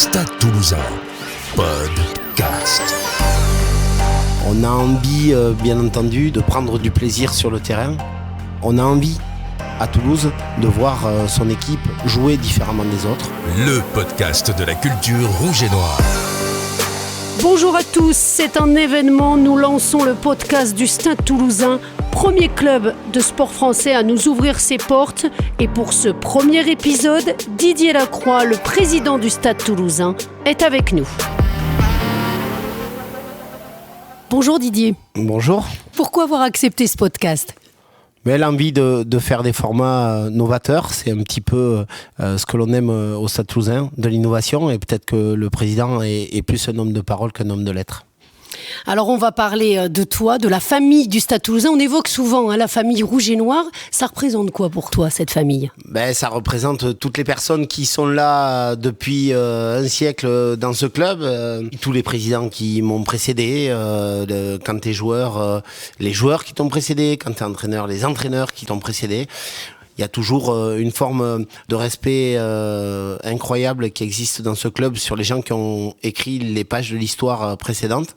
Stade Toulousain, podcast. On a envie, bien entendu, de prendre du plaisir sur le terrain. On a envie, à Toulouse, de voir son équipe jouer différemment des autres. Le podcast de la culture rouge et noire. Bonjour à tous, c'est un événement. Nous lançons le podcast du Stade Toulousain, premier club de sport français à nous ouvrir ses portes. Et pour ce premier épisode, Didier Lacroix, le président du Stade Toulousain, est avec nous. Bonjour Didier. Bonjour. Pourquoi avoir accepté ce podcast ? Mais l'envie de faire des formats novateurs, c'est un petit peu ce que l'on aime au Stade Toulousain, de l'innovation, et peut-être que le président est plus un homme de parole qu'un homme de lettres. Alors on va parler de toi, de la famille du Stade Toulousain. On évoque souvent la famille rouge et noire. Ça représente quoi pour toi, cette famille ? Ça représente toutes les personnes qui sont là depuis un siècle dans ce club. Tous les présidents qui m'ont précédé, quand t'es joueur, les joueurs qui t'ont précédé, quand t'es entraîneur, les entraîneurs qui t'ont précédé. Il y a toujours une forme de respect incroyable qui existe dans ce club sur les gens qui ont écrit les pages de l'histoire précédente.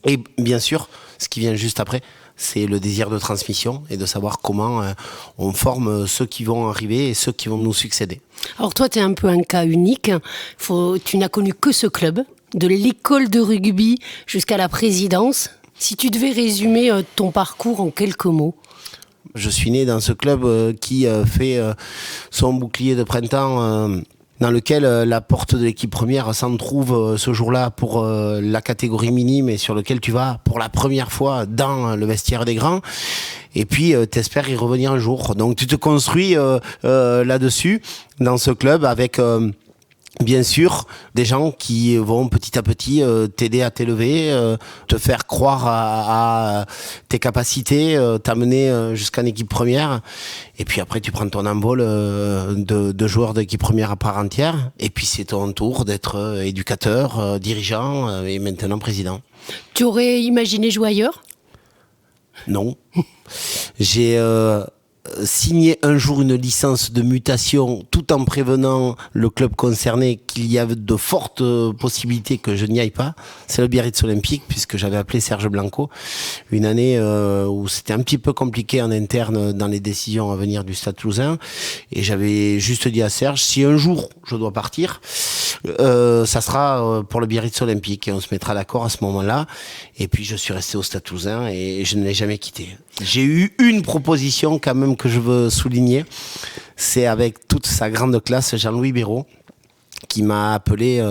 Et bien sûr, ce qui vient juste après, c'est le désir de transmission et de savoir comment on forme ceux qui vont arriver et ceux qui vont nous succéder. Alors toi, tu es un peu un cas unique. Tu n'as connu que ce club, de l'école de rugby jusqu'à la présidence. Si tu devais résumer ton parcours en quelques mots. Je suis né dans ce club qui fait son bouclier de printemps, dans lequel la porte de l'équipe première s'en trouve ce jour-là pour la catégorie minime, et sur lequel tu vas pour la première fois dans le vestiaire des grands. Et puis t'espères y revenir un jour. Donc tu te construis là-dessus, dans ce club, avec bien sûr des gens qui vont petit à petit t'aider à t'élever, te faire croire à tes capacités, t'amener jusqu'en équipe première. Et puis après tu prends ton envol de joueur d'équipe première à part entière. Et puis c'est ton tour d'être éducateur, dirigeant et maintenant président. Tu aurais imaginé jouer ailleurs ? Non. J'ai signé un jour une licence de mutation tout en prévenant le club concerné qu'il y avait de fortes possibilités que je n'y aille pas. C'est le Biarritz Olympique, puisque j'avais appelé Serge Blanco. Une année où c'était un petit peu compliqué en interne dans les décisions à venir du Stade Toulousain. Et j'avais juste dit à Serge, si un jour je dois partir, ça sera pour le Biarritz Olympique, et on se mettra d'accord à ce moment-là. Et puis je suis resté au Stade Toulousain et je ne l'ai jamais quitté. J'ai eu une proposition quand même que je veux souligner, c'est avec toute sa grande classe, Jean-Louis Béraud, qui m'a appelé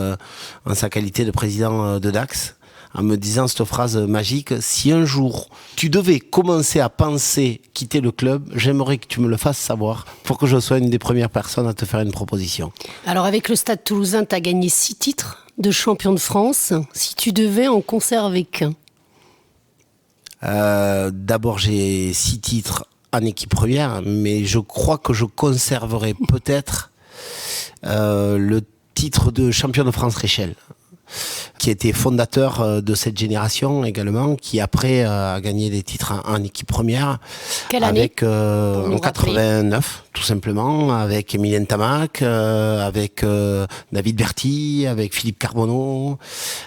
en sa qualité de président de Dax, en me disant cette phrase magique: si un jour tu devais commencer à penser quitter le club, j'aimerais que tu me le fasses savoir pour que je sois une des premières personnes à te faire une proposition. Alors avec le Stade Toulousain, tu as gagné 6 titres de champion de France. Si tu devais en conserver qu'un ? D'abord, j'ai 6 titres en équipe première, mais je crois que je conserverai peut-être le titre de champion de France Réchelle, qui était fondateur de cette génération également, qui après a gagné des titres en équipe première. Quelle année ? En 89, tout simplement, avec Emilien Tamac, avec David Berty, avec Philippe Carbonneau,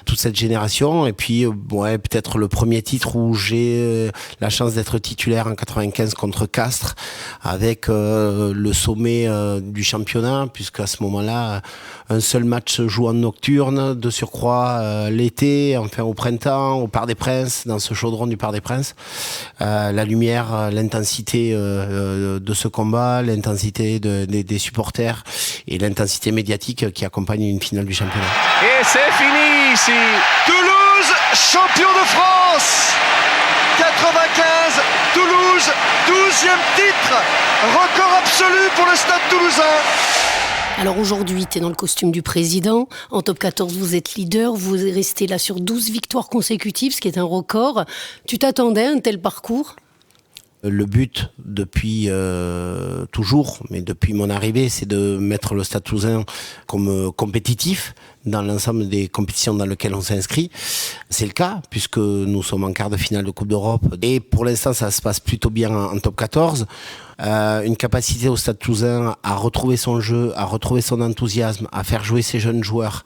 toute cette génération. Et puis, peut-être le premier titre où j'ai la chance d'être titulaire en 95 contre Castres, avec le sommet du championnat, puisque à ce moment-là, un seul match se joue en nocturne, de surcroît l'été, enfin au printemps, au Parc des Princes, dans ce chaudron du Parc des Princes. La lumière, l'intensité de ce combat, l'intensité des supporters et l'intensité médiatique qui accompagne une finale du championnat. Et c'est fini ici. Toulouse, champion de France 95, Toulouse, 12e titre. Record absolu pour le Stade Toulousain. Alors aujourd'hui, tu es dans le costume du président. En top 14, vous êtes leader. Vous restez là sur 12 victoires consécutives, ce qui est un record. Tu t'attendais à un tel parcours ? Le but depuis toujours, mais depuis mon arrivée, c'est de mettre le Stade Toulousain comme compétitif dans l'ensemble des compétitions dans lesquelles on s'inscrit. C'est le cas, puisque nous sommes en quart de finale de Coupe d'Europe. Et pour l'instant, ça se passe plutôt bien en top 14. Une capacité au Stade Toulousain à retrouver son jeu, à retrouver son enthousiasme, à faire jouer ses jeunes joueurs,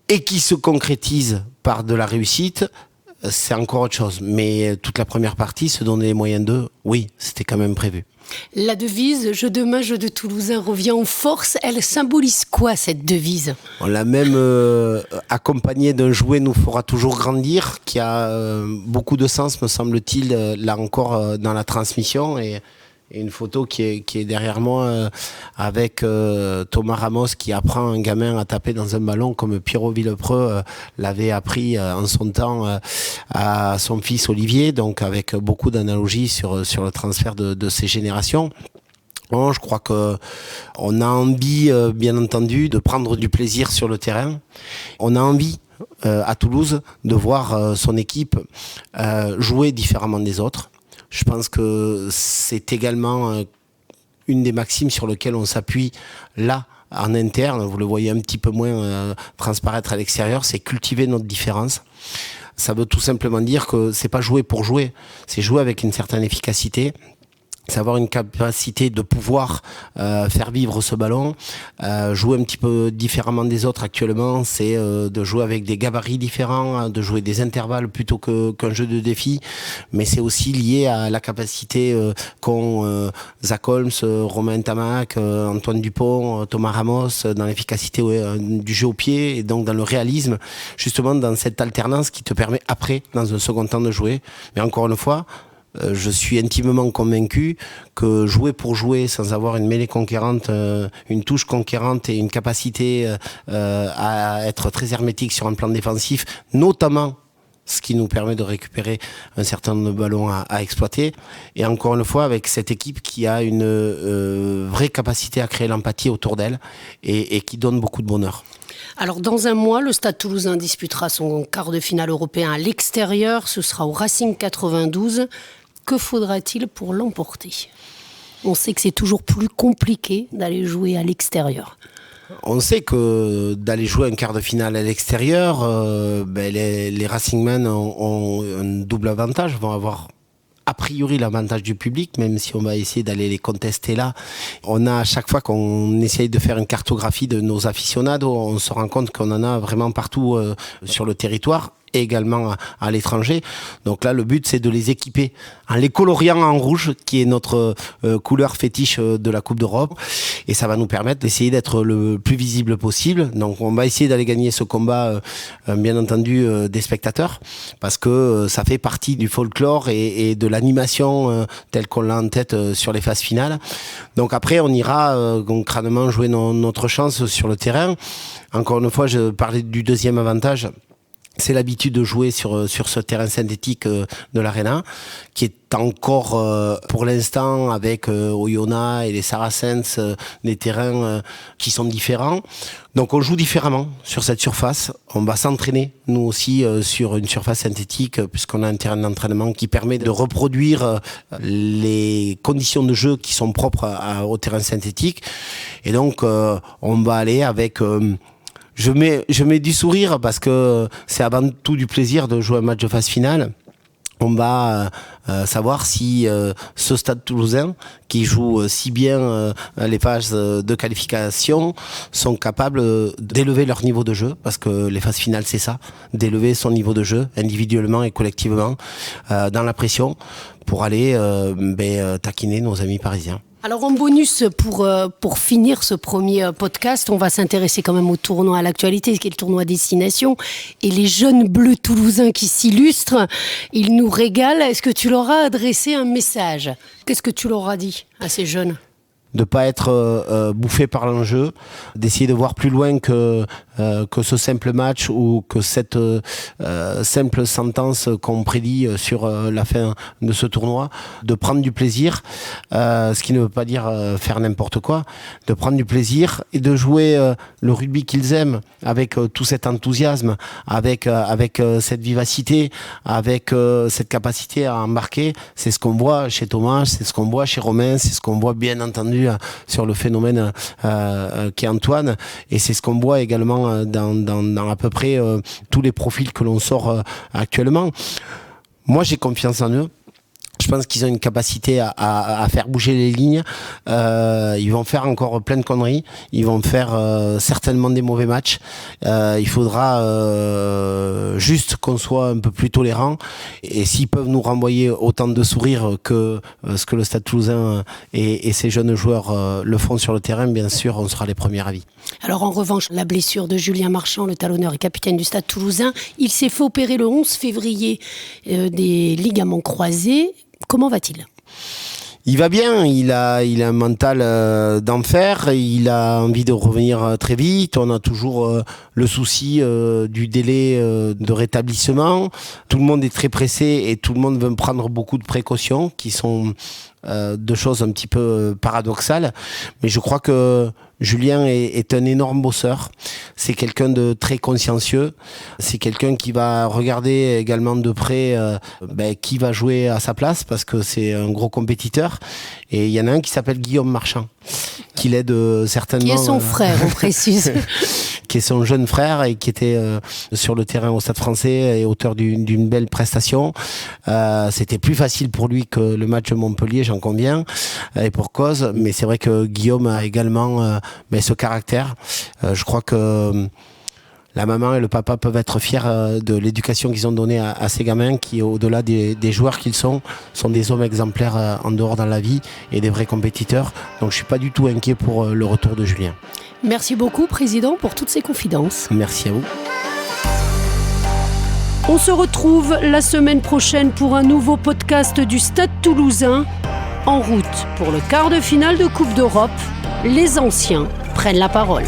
et qui se concrétise par de la réussite, c'est encore autre chose. Mais toute la première partie, se donner les moyens d'eux, oui, c'était quand même prévu. La devise « Jeu de main, jeu de Toulousain » revient en force. Elle symbolise quoi, cette devise ? On l'a même accompagnée d'un jouet nous fera toujours grandir, qui a beaucoup de sens, me semble-t-il, là encore dans la transmission. Et une photo qui est derrière moi avec Thomas Ramos qui apprend un gamin à taper dans un ballon comme Pierrot Villepreux l'avait appris en son temps à son fils Olivier, donc avec beaucoup d'analogies sur le transfert de ces générations. Bon, je crois qu'on a envie, bien entendu, de prendre du plaisir sur le terrain. On a envie à Toulouse de voir son équipe jouer différemment des autres. Je pense que c'est également une des maximes sur lesquelles on s'appuie là, en interne. Vous le voyez un petit peu moins transparaître à l'extérieur, c'est cultiver notre différence. Ça veut tout simplement dire que c'est pas jouer pour jouer, c'est jouer avec une certaine efficacité. C'est avoir une capacité de pouvoir faire vivre ce ballon, jouer un petit peu différemment des autres actuellement, c'est de jouer avec des gabarits différents, de jouer des intervalles plutôt qu'un jeu de défi, mais c'est aussi lié à la capacité qu'ont Zach Holmes, Romain Tamac, Antoine Dupont, Thomas Ramos, dans l'efficacité du jeu au pied et donc dans le réalisme, justement dans cette alternance qui te permet après, dans un second temps, de jouer. Mais encore une fois, je suis intimement convaincu que jouer pour jouer sans avoir une mêlée conquérante, une touche conquérante et une capacité à être très hermétique sur un plan défensif, notamment ce qui nous permet de récupérer un certain nombre de ballons à exploiter. Et encore une fois, avec cette équipe qui a une vraie capacité à créer l'empathie autour d'elle et qui donne beaucoup de bonheur. Alors, dans un mois, le Stade Toulousain disputera son quart de finale européen à l'extérieur. Ce sera au Racing 92. Que faudra-t-il pour l'emporter ? On sait que c'est toujours plus compliqué d'aller jouer à l'extérieur. On sait que d'aller jouer un quart de finale à l'extérieur, les Racingmen ont un double avantage, vont avoir a priori l'avantage du public, même si on va essayer d'aller les contester là. On a à chaque fois qu'on essaye de faire une cartographie de nos aficionados, on se rend compte qu'on en a vraiment partout sur le territoire, et également à l'étranger. Donc là, le but, c'est de les équiper en les coloriant en rouge, qui est notre couleur fétiche de la Coupe d'Europe. Et ça va nous permettre d'essayer d'être le plus visible possible. Donc on va essayer d'aller gagner ce combat, bien entendu, des spectateurs, parce que ça fait partie du folklore et de l'animation telle qu'on l'a en tête sur les phases finales. Donc après, on ira concrètement jouer notre chance sur le terrain. Encore une fois, je parlais du deuxième avantage. C'est l'habitude de jouer sur ce terrain synthétique de l'Arena, qui est encore, pour l'instant, avec Oyonnax et les Saracens, des terrains qui sont différents. Donc on joue différemment sur cette surface. On va s'entraîner, nous aussi, sur une surface synthétique, puisqu'on a un terrain d'entraînement qui permet de reproduire les conditions de jeu qui sont propres au terrain synthétique. Et donc, on va aller avec... Je mets du sourire parce que c'est avant tout du plaisir de jouer un match de phase finale. On va savoir si ce Stade Toulousain, qui joue si bien les phases de qualification, sont capables d'élever leur niveau de jeu, parce que les phases finales, c'est ça, d'élever son niveau de jeu, individuellement et collectivement, dans la pression, pour aller taquiner nos amis parisiens. Alors en bonus, pour finir ce premier podcast, on va s'intéresser quand même au tournoi, à l'actualité, qui est le tournoi Destination. Et les jeunes bleus toulousains qui s'illustrent, ils nous régalent. Est-ce que tu leur as adressé un message ? Qu'est-ce que tu leur as dit à ces jeunes ? de pas être bouffé par l'enjeu, d'essayer de voir plus loin que ce simple match ou que cette simple sentence qu'on prédit sur la fin de ce tournoi, de prendre du plaisir, ce qui ne veut pas dire faire n'importe quoi, de prendre du plaisir et de jouer le rugby qu'ils aiment avec tout cet enthousiasme, avec cette vivacité, avec cette capacité à embarquer. C'est ce qu'on voit chez Thomas, c'est ce qu'on voit chez Romain, c'est ce qu'on voit bien entendu sur le phénomène qu'est Antoine, et c'est ce qu'on voit également dans à peu près tous les profils que l'on sort actuellement. Moi, j'ai confiance en eux. Je pense qu'ils ont une capacité à faire bouger les lignes. Ils vont faire encore plein de conneries. Ils vont faire certainement des mauvais matchs. Il faudra juste qu'on soit un peu plus tolérant. Et s'ils peuvent nous renvoyer autant de sourires que ce que le Stade Toulousain et ses jeunes joueurs le font sur le terrain, bien sûr, on sera les premiers ravis. Alors en revanche, la blessure de Julien Marchand, le talonneur et capitaine du Stade Toulousain, il s'est fait opérer le 11 février des ligaments croisés. Comment va-t-il ? Il va bien, il a un mental d'enfer, il a envie de revenir très vite, on a toujours le souci du délai de rétablissement. Tout le monde est très pressé et tout le monde veut prendre beaucoup de précautions qui sont deux choses un petit peu paradoxales. Mais je crois que Julien est un énorme bosseur. C'est quelqu'un de très consciencieux. C'est quelqu'un qui va regarder également de près qui va jouer à sa place parce que c'est un gros compétiteur. Et il y en a un qui s'appelle Guillaume Marchand, qui l'aide certainement. Qui est son frère, on précise. Qui est son jeune frère et qui était sur le terrain au Stade Français et auteur d'une belle prestation. C'était plus facile pour lui que le match de Montpellier, j'en conviens, et pour cause. Mais c'est vrai que Guillaume a également ce caractère. Je crois que la maman et le papa peuvent être fiers de l'éducation qu'ils ont donnée à ces gamins qui, au-delà des joueurs qu'ils sont des hommes exemplaires en dehors dans la vie et des vrais compétiteurs. Donc je ne suis pas du tout inquiet pour le retour de Julien. Merci beaucoup, Président, pour toutes ces confidences. Merci à vous. On se retrouve la semaine prochaine pour un nouveau podcast du Stade Toulousain. En route pour le quart de finale de Coupe d'Europe, les anciens prennent la parole.